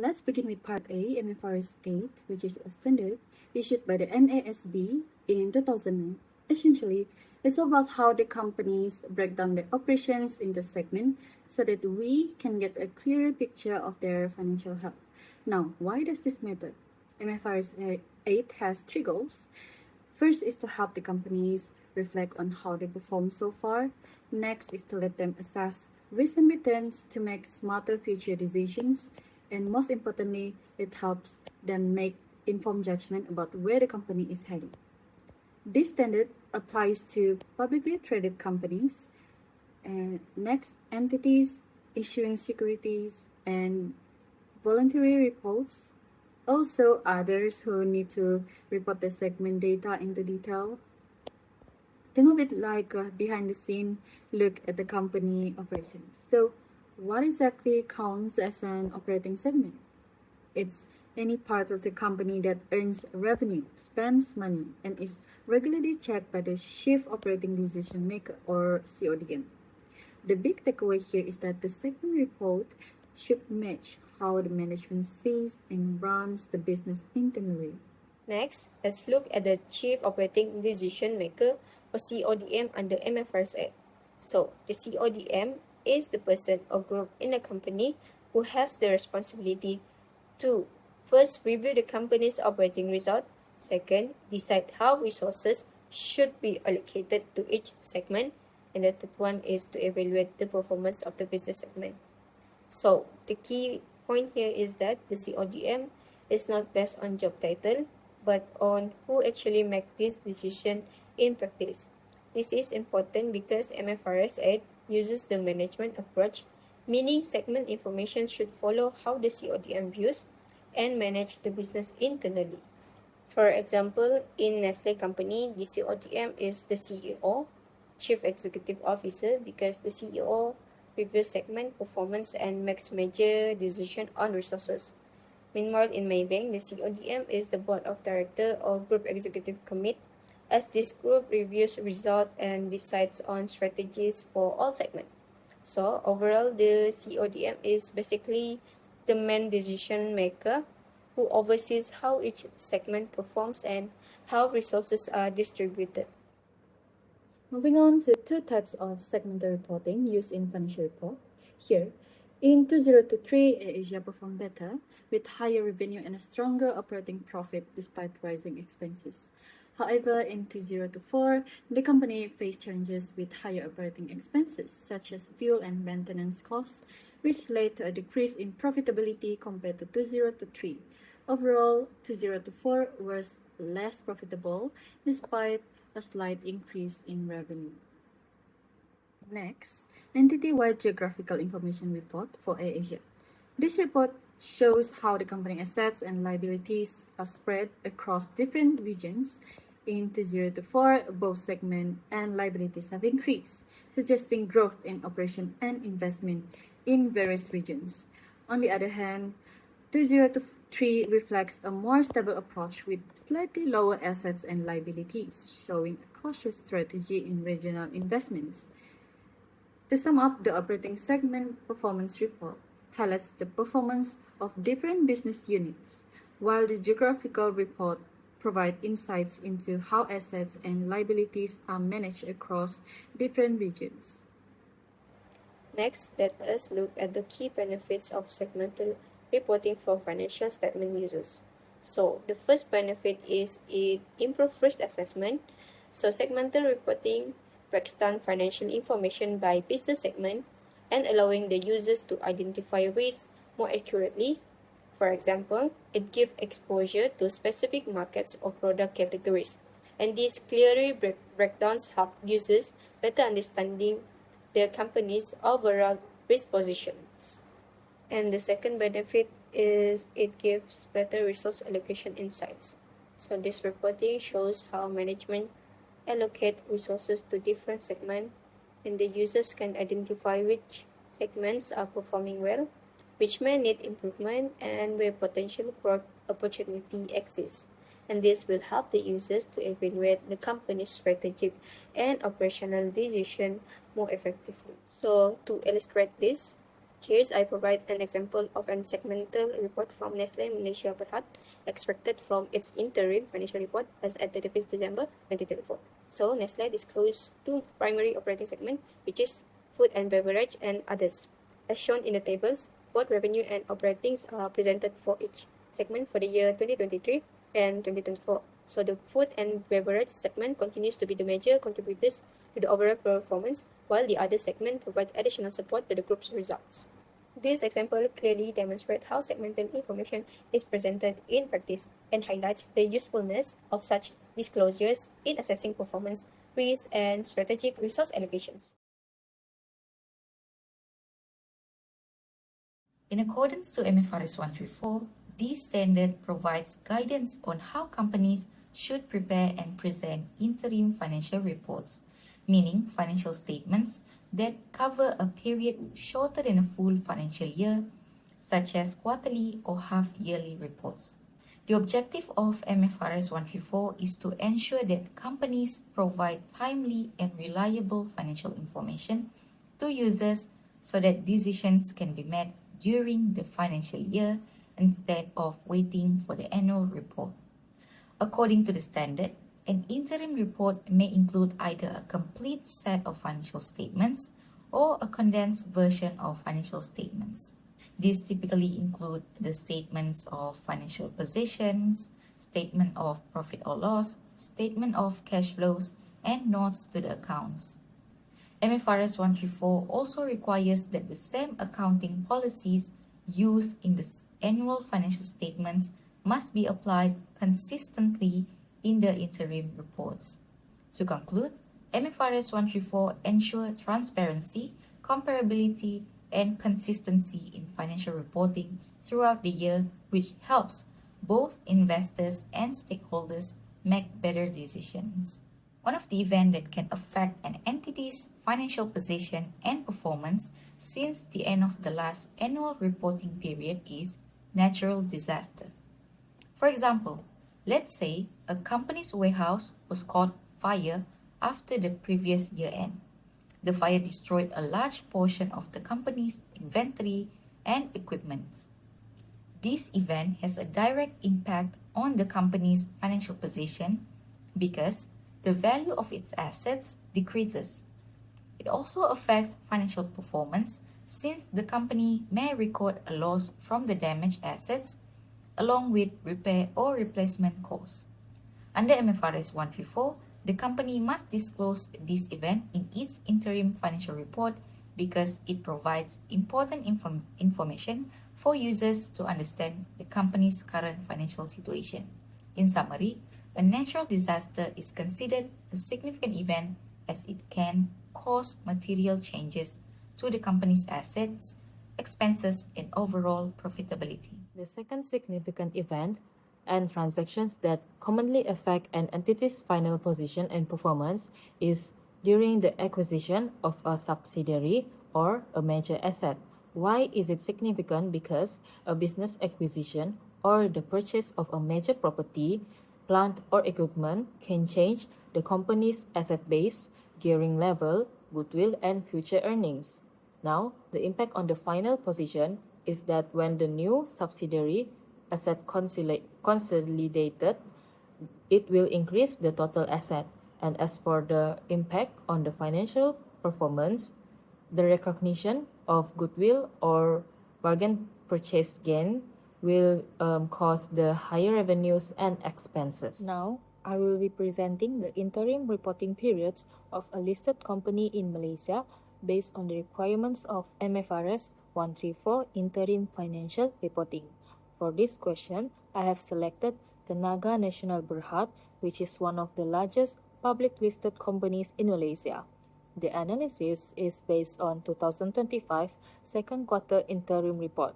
Let's begin with Part A, MFRS 8, which is a standard issued by the MASB in 2009. Essentially, it's about how the companies break down their operations into segments so that we can get a clearer picture of their financial health. Now, why does this matter? MFRS 8 has three goals. First is to help the companies reflect on how they performed so far. Next is to let them assess recent returns to make smarter future decisions. And most importantly, it helps them make informed judgment about where the company is heading. This standard applies to publicly traded companies, and next, entities issuing securities and voluntary reports. Also, others who need to report the segment data into detail. Think of it like a behind-the-scene look at the company operations. So, what exactly counts as an operating segment? It's any part of the company that earns revenue, spends money, and is regularly checked by the Chief Operating Decision Maker or CODM. The big takeaway here is that the segment report should match how the management sees and runs the business internally. Next, let's look at the Chief Operating Decision Maker or CODM under MFRS 8. So, the CODM is the person or group in a company who has the responsibility to first review the company's operating result, second, decide how resources should be allocated to each segment, and the third one is to evaluate the performance of the business segment. So, the key point here is that the CODM is not based on job title, but on who actually make this decision in practice. This is important because MFRS 8 uses the management approach, meaning segment information should follow how the CODM views and manage the business internally. For example, in Nestle company, the CODM is the CEO, Chief Executive Officer, because the CEO reviews segment performance and makes major decisions on resources. Meanwhile, in Maybank, the CODM is the Board of Director or Group Executive Committee, as this group reviews results and decides on strategies for all segments. So, overall, the CODM is basically the main decision maker who oversees how each segment performs and how resources are distributed. Moving on to two types of segmental reporting used in financial report. Here, in 2023, Asia performed better with higher revenue and a stronger operating profit despite rising expenses. However, in 2024, the company faced challenges with higher operating expenses such as fuel and maintenance costs, which led to a decrease in profitability compared to 2023. Overall, 2024 was less profitable despite a slight increase in revenue. Next, entity-wide geographical information report for AirAsia. This report shows how the company assets and liabilities are spread across different regions. In 2024, both segment and liabilities have increased, suggesting growth in operation and investment in various regions. On the other hand, 2023 reflects a more stable approach with slightly lower assets and liabilities, showing a cautious strategy in regional investments. To sum up, the operating segment performance report highlights the performance of different business units, while the geographical report provides insights into how assets and liabilities are managed across different regions. Next, let us look at the key benefits of segmental reporting for financial statement users. So, the first benefit is it improves risk assessment. So, segmental reporting breaks down financial information by business segment and allowing the users to identify risks more accurately. For example, it gives exposure to specific markets or product categories, and these clearly breakdowns help users better understanding the company's overall risk positions. And the second benefit is it gives better resource allocation insights. So this reporting shows how management allocate resources to different segments, and the users can identify which segments are performing well, which may need improvement, and where potential growth opportunity exists. And this will help the users to evaluate the company's strategic and operational decision more effectively. So to illustrate this, Here's I provide an example of an segmental report from Nestlé Malaysia Berhad, extracted from its interim financial report as at 31st December 2024. So Nestlé disclosed two primary operating segments, which is food and beverage and others. As shown in the tables, both revenue and operatings are presented for each segment for the year 2023 and 2024. So the food and beverage segment continues to be the major contributors to the overall performance, while the other segment provide additional support to the group's results. This example clearly demonstrates how segmental information is presented in practice and highlights the usefulness of such disclosures in assessing performance, risk, and strategic resource allocations. In accordance to MFRS 134, this standard provides guidance on how companies should prepare and present interim financial reports, meaning financial statements that cover a period shorter than a full financial year, such as quarterly or half-yearly reports. The objective of MFRS 134 is to ensure that companies provide timely and reliable financial information to users so that decisions can be made during the financial year instead of waiting for the annual report. According to the standard, an interim report may include either a complete set of financial statements or a condensed version of financial statements. These typically include the statements of financial positions, statement of profit or loss, statement of cash flows, and notes to the accounts. MFRS 134 also requires that the same accounting policies used in the annual financial statements must be applied consistently in the interim reports. To conclude, MFRS 134 ensures transparency, comparability, and consistency in financial reporting throughout the year, which helps both investors and stakeholders make better decisions. One of the events that can affect an entity's financial position and performance since the end of the last annual reporting period is natural disaster. For example, let's say a company's warehouse was caught fire after the previous year end. The fire destroyed a large portion of the company's inventory and equipment. This event has a direct impact on the company's financial position because the value of its assets decreases. It also affects financial performance since the company may record a loss from the damaged assets along with repair or replacement costs. Under MFRS 134, the company must disclose this event in its interim financial report because it provides important information for users to understand the company's current financial situation. In summary, a natural disaster is considered a significant event as it can cause material changes to the company's assets, expenses, and overall profitability. The second significant event and transactions that commonly affect an entity's final position and performance is during the acquisition of a subsidiary or a major asset. Why is it significant? Because a business acquisition or the purchase of a major property, plant, or equipment can change the company's asset base, gearing level, goodwill, and future earnings. Now, the impact on the final position is that when the new subsidiary asset consolidated, it will increase the total asset. And as for the impact on the financial performance, the recognition of goodwill or bargain purchase gain will cause the higher revenues and expenses. Now, I will be presenting the interim reporting periods of a listed company in Malaysia based on the requirements of MFRS 134 interim financial reporting. For this question, I have selected the Naga National Berhad, which is one of the largest public listed companies in Malaysia. The analysis is based on 2025 second quarter interim report.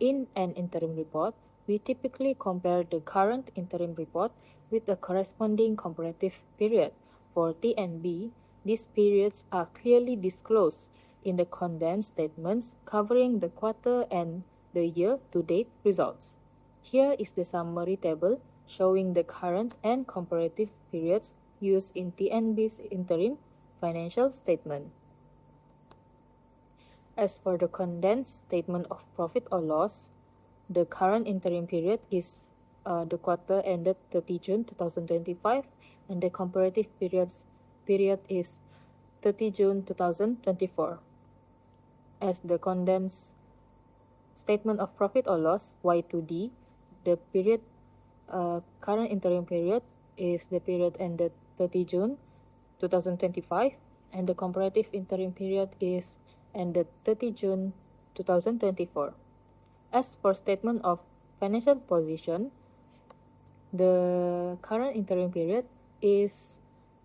In an interim report, we typically compare the current interim report with the corresponding comparative period. For TNB, these periods are clearly disclosed in the condensed statements covering the quarter and the year-to-date results. Here is the summary table showing the current and comparative periods used in TNB's interim financial statement. As for the condensed statement of profit or loss, the current interim period is the quarter ended 30 June 2025, and the comparative period is 30 June 2024. As the condensed statement of profit or loss Y2D, the period current interim period is the period ended 30 June 2025, and the comparative interim period is ended 30 June 2024. As for statement of financial position, the current interim period is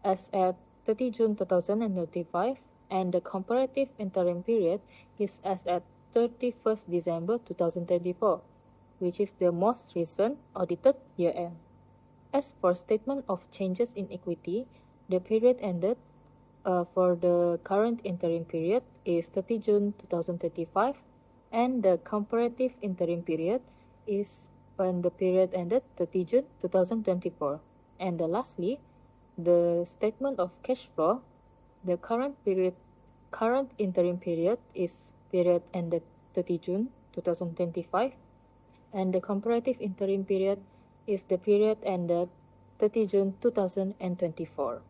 as at 30 June 2025, and the comparative interim period is as at 31st December 2024, which is the most recent audited year-end. As for statement of changes in equity, the period ended for the current interim period is 30 June 2025, and the comparative interim period is when the period ended 30 June 2024. And lastly, the statement of cash flow, the current interim period is period ended 30 June 2025, and the comparative interim period is the period ended 30 June 2024.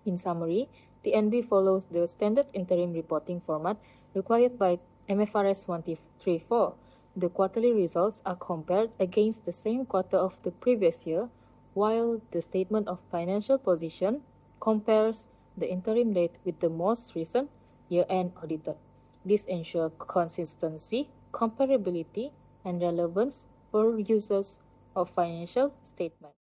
In summary, the NB follows the standard interim reporting format required by MFRS 134. The quarterly results are compared against the same quarter of the previous year, while the statement of financial position compares the interim date with the most recent year-end audited. This ensures consistency, comparability, and relevance for users of financial statements.